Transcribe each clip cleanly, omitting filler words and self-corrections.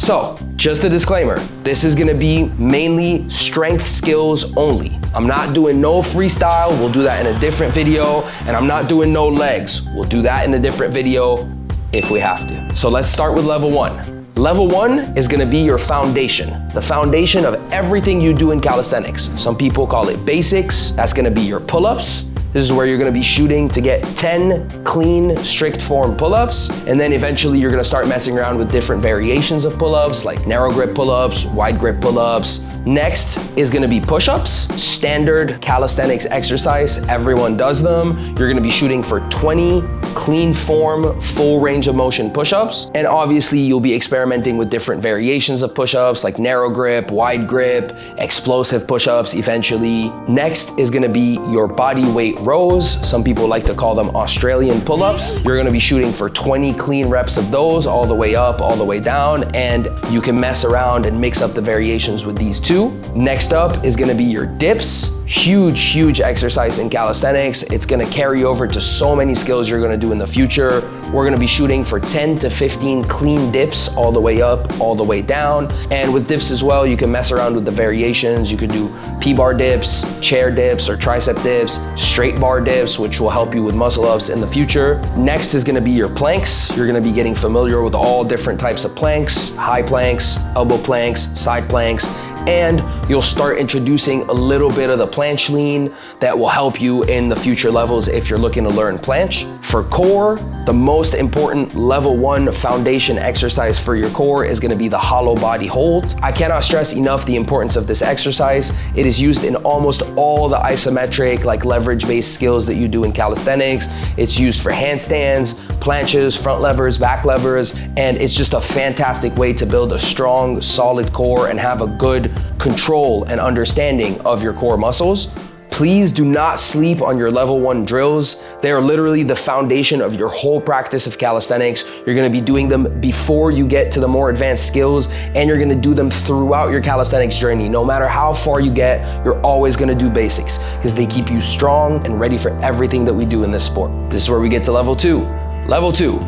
So, just a disclaimer, this is gonna be mainly strength skills only. I'm not doing no freestyle, we'll do that in a different video, and I'm not doing no legs. We'll do that in a different video if we have to. So let's start with level 1. Level 1 is gonna be your foundation, the foundation of everything you do in calisthenics. Some people call it basics. That's gonna be your pull-ups. This is where you're gonna be shooting to get 10 clean, strict form pull-ups. And then eventually you're gonna start messing around with different variations of pull-ups, like narrow grip pull-ups, wide grip pull-ups. Next is gonna be push-ups, standard calisthenics exercise. Everyone does them. You're gonna be shooting for 20 clean form, full range of motion push-ups. And obviously you'll be experimenting with different variations of push-ups, like narrow grip, wide grip, explosive push-ups eventually. Next is gonna be your body weight rows. Some people like to call them Australian pull-ups. You're gonna be shooting for 20 clean reps of those, all the way up, all the way down, and you can mess around and mix up the variations with these too. Next up is gonna be your dips. Huge exercise in calisthenics. It's gonna carry over to so many skills you're gonna do in the future. We're gonna be shooting for 10 to 15 clean dips, all the way up, all the way down. And with dips as well, you can mess around with the variations. You could do P-bar dips, chair dips, or tricep dips, straight bar dips, which will help you with muscle ups in the future. Next is gonna be your planks. You're gonna be getting familiar with all different types of planks, high planks, elbow planks, side planks, and you'll start introducing a little bit of the planche lean that will help you in the future levels if you're looking to learn planche. For core, the most important level 1 foundation exercise for your core is gonna be the hollow body hold. I cannot stress enough the importance of this exercise. It is used in almost all the isometric, like leverage-based skills that you do in calisthenics. It's used for handstands, planches, front levers, back levers, and it's just a fantastic way to build a strong, solid core and have a good control and understanding of your core muscles. Please do not sleep on your level 1 drills. They are literally the foundation of your whole practice of calisthenics. You're gonna be doing them before you get to the more advanced skills, and you're gonna do them throughout your calisthenics journey. No matter how far you get, you're always gonna do basics because they keep you strong and ready for everything that we do in this sport. This is where we get to level 2. Level 2.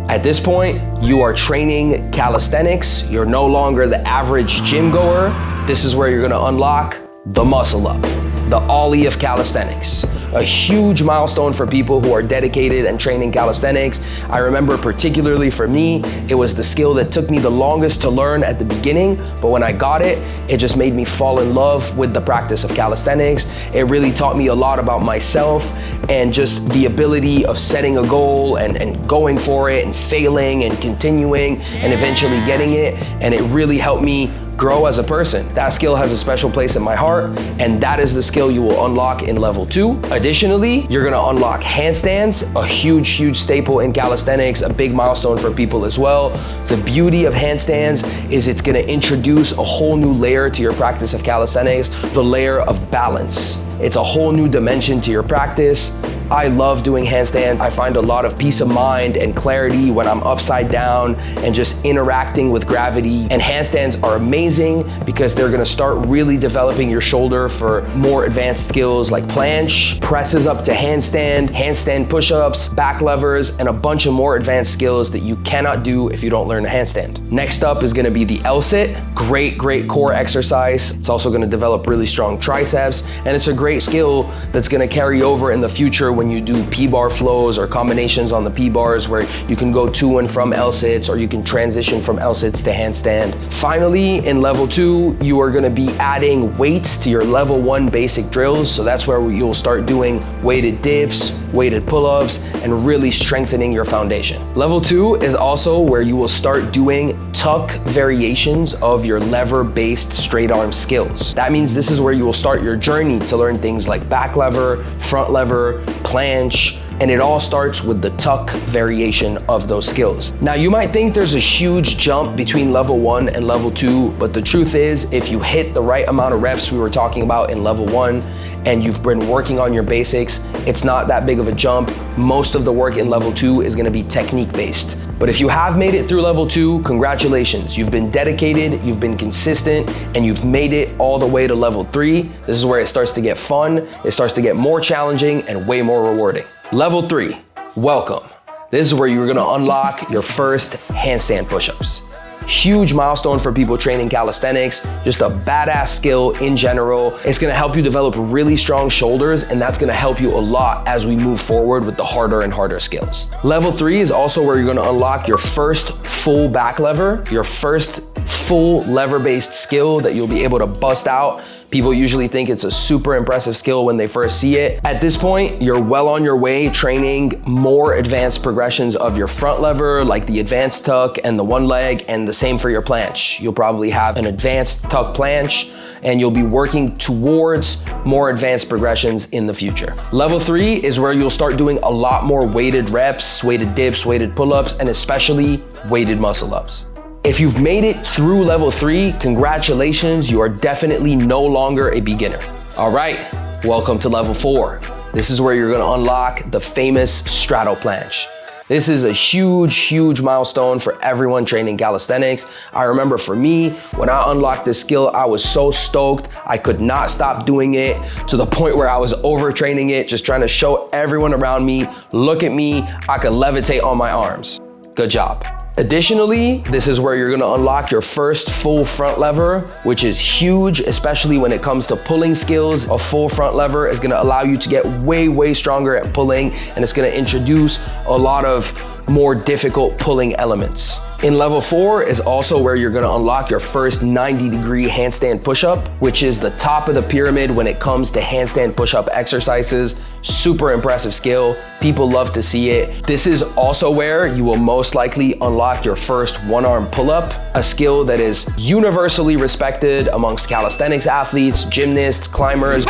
At this point, you are training calisthenics. You're no longer the average gym goer. This is where you're gonna unlock the muscle up, the ollie of calisthenics. A huge milestone for people who are dedicated and training calisthenics. I remember particularly for me, it was the skill that took me the longest to learn at the beginning, but when I got it, it just made me fall in love with the practice of calisthenics. It really taught me a lot about myself and just the ability of setting a goal and going for it and failing and continuing and eventually getting it. And it really helped me grow as a person. That skill has a special place in my heart, and that is the skill you will unlock in level 2. Additionally, you're gonna unlock handstands, a huge staple in calisthenics, a big milestone for people as well. The beauty of handstands is it's gonna introduce a whole new layer to your practice of calisthenics, the layer of balance. It's a whole new dimension to your practice. I love doing handstands. I find a lot of peace of mind and clarity when I'm upside down and just interacting with gravity. And handstands are amazing because they're gonna start really developing your shoulder for more advanced skills like planche, presses up to handstand, handstand push-ups, back levers, and a bunch of more advanced skills that you cannot do if you don't learn a handstand. Next up is gonna be the L-sit. Great core exercise. It's also gonna develop really strong triceps, and it's a great skill that's gonna carry over in the future when you do P-bar flows or combinations on the P-bars where you can go to and from L-sits, or you can transition from L-sits to handstand. Finally, in level 2, you are gonna be adding weights to your level 1 basic drills. So that's where you'll start doing weighted dips, weighted pull-ups, and really strengthening your foundation. Level 2 is also where you will start doing tuck variations of your lever-based straight arm skills. That means this is where you will start your journey to learn things like back lever, front lever, planche, and it all starts with the tuck variation of those skills. Now you might think there's a huge jump between level 1 and level 2, but the truth is if you hit the right amount of reps we were talking about in level 1 and you've been working on your basics, it's not that big of a jump. Most of the work in level 2 is gonna be technique based. But if you have made it through level 2, congratulations. You've been dedicated, you've been consistent, and you've made it all the way to level 3. This is where it starts to get fun, it starts to get more challenging and way more rewarding. Level 3, welcome. This is where you're gonna unlock your first handstand push-ups. Huge milestone for people training calisthenics, just a badass skill in general. It's gonna help you develop really strong shoulders, and that's gonna help you a lot as we move forward with the harder and harder skills. Level 3 is also where you're gonna unlock your first full back lever, your first full lever-based skill that you'll be able to bust out. People usually think it's a super impressive skill when they first see it. At this point, you're well on your way training more advanced progressions of your front lever, like the advanced tuck and the one leg, and the same for your planche. You'll probably have an advanced tuck planche, and you'll be working towards more advanced progressions in the future. Level 3 is where you'll start doing a lot more weighted reps, weighted dips, weighted pull-ups, and especially weighted muscle-ups. If you've made it through level 3, congratulations, you are definitely no longer a beginner. All right, welcome to level 4. This is where you're gonna unlock the famous straddle planche. This is a huge milestone for everyone training calisthenics. I remember for me, when I unlocked this skill, I was so stoked. I could not stop doing it to the point where I was overtraining it, just trying to show everyone around me, look at me, I could levitate on my arms. Good job. Additionally, this is where you're gonna unlock your first full front lever, which is huge, especially when it comes to pulling skills. A full front lever is gonna allow you to get way stronger at pulling, and it's gonna introduce a lot of more difficult pulling elements. In level 4 is also where you're gonna unlock your first 90-degree handstand push-up, which is the top of the pyramid when it comes to handstand push-up exercises. Super impressive skill. People love to see it. This is also where you will most likely unlock your first one-arm pull-up, a skill that is universally respected amongst calisthenics athletes, gymnasts, climbers.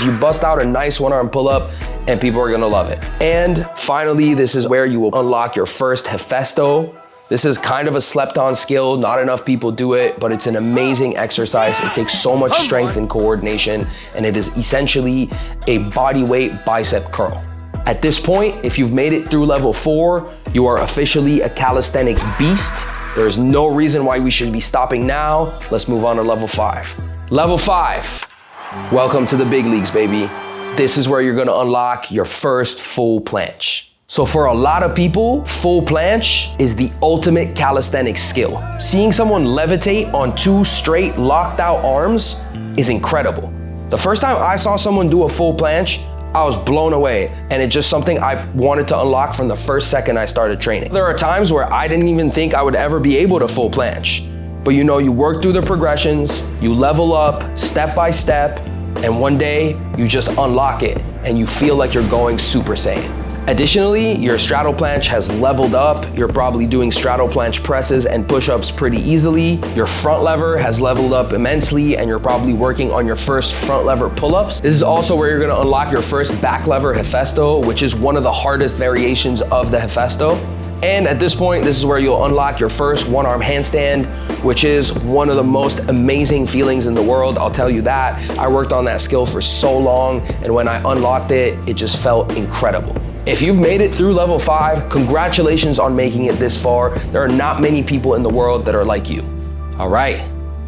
You bust out a nice one-arm pull-up and people are gonna love it. And finally, this is where you will unlock your first Hefesto. This is kind of a slept-on skill. Not enough people do it, but it's an amazing exercise. It takes so much strength and coordination, and it is essentially a body weight bicep curl. At this point, if you've made it through level 4, you are officially a calisthenics beast. There's no reason why we should be stopping now. Let's move on to level 5. Level 5, welcome to the big leagues, baby. This is where you're gonna unlock your first full planche. So for a lot of people, full planche is the ultimate calisthenics skill. Seeing someone levitate on 2 straight locked out arms is incredible. The first time I saw someone do a full planche, I was blown away, and it's just something I've wanted to unlock from the first second I started training. There are times where I didn't even think I would ever be able to full planche. But you work through the progressions, you level up step by step, and one day you just unlock it and you feel like you're going Super Saiyan. Additionally, your straddle planche has leveled up. You're probably doing straddle planche presses and push-ups pretty easily. Your front lever has leveled up immensely, and you're probably working on your first front lever pull-ups. This is also where you're gonna unlock your first back lever Hefesto, which is one of the hardest variations of the Hefesto. And at this point, this is where you'll unlock your first one-arm handstand, which is one of the most amazing feelings in the world, I'll tell you that. I worked on that skill for so long, and when I unlocked it, it just felt incredible. If you've made it through level 5, congratulations on making it this far. There are not many people in the world that are like you. All right,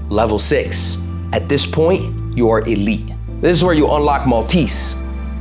level 6. At this point, you are elite. This is where you unlock Maltese,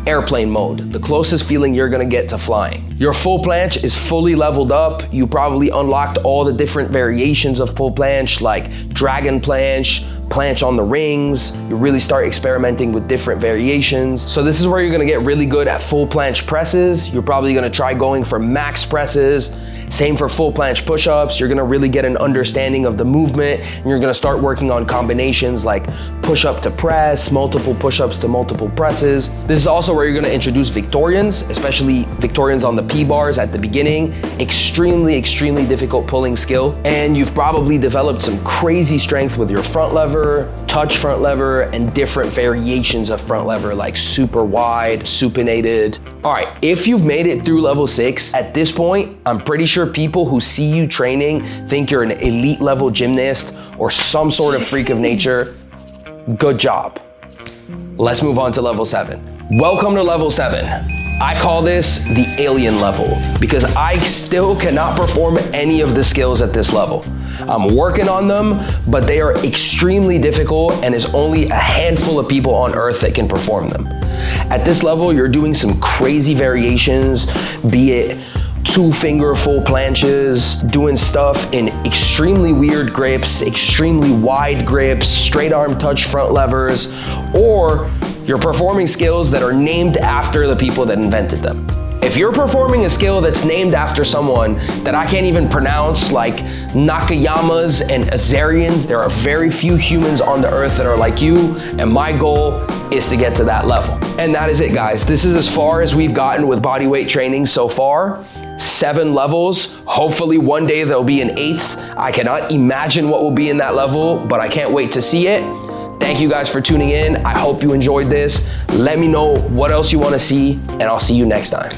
airplane mode, the closest feeling you're gonna get to flying. Your full planche is fully leveled up. You probably unlocked all the different variations of full planche, like dragon planche, planche on the rings. You really start experimenting with different variations. So this is where you're gonna get really good at full planche presses. You're probably gonna try going for max presses. Same for full planche push-ups. You're gonna really get an understanding of the movement, and you're gonna start working on combinations like push-up to press, multiple push-ups to multiple presses. This is also where you're gonna introduce Victorians, especially Victorians on the P-bars at the beginning. Extremely difficult pulling skill. And you've probably developed some crazy strength with your front lever, touch front lever, and different variations of front lever like super wide, supinated. All right, if you've made it through level 6, at this point, I'm pretty sure people who see you training think you're an elite level gymnast or some sort of freak of nature. Good job. Let's move on to level 7. Welcome to level 7. I call this the alien level because I still cannot perform any of the skills at this level. I'm working on them, but they are extremely difficult, and it's only a handful of people on earth that can perform them. At this level, you're doing some crazy variations, be it 2-finger full planches, doing stuff in extremely weird grips, extremely wide grips, straight arm touch front levers, or you're performing skills that are named after the people that invented them. If you're performing a skill that's named after someone that I can't even pronounce, like Nakayamas and Azarians, there are very few humans on the earth that are like you, and my goal is to get to that level. And that is it, guys. This is as far as we've gotten with bodyweight training so far. 7 levels. Hopefully one day there'll be an 8th. I cannot imagine what will be in that level, but I can't wait to see it. Thank you guys for tuning in. I hope you enjoyed this. Let me know what else you want to see, and I'll see you next time.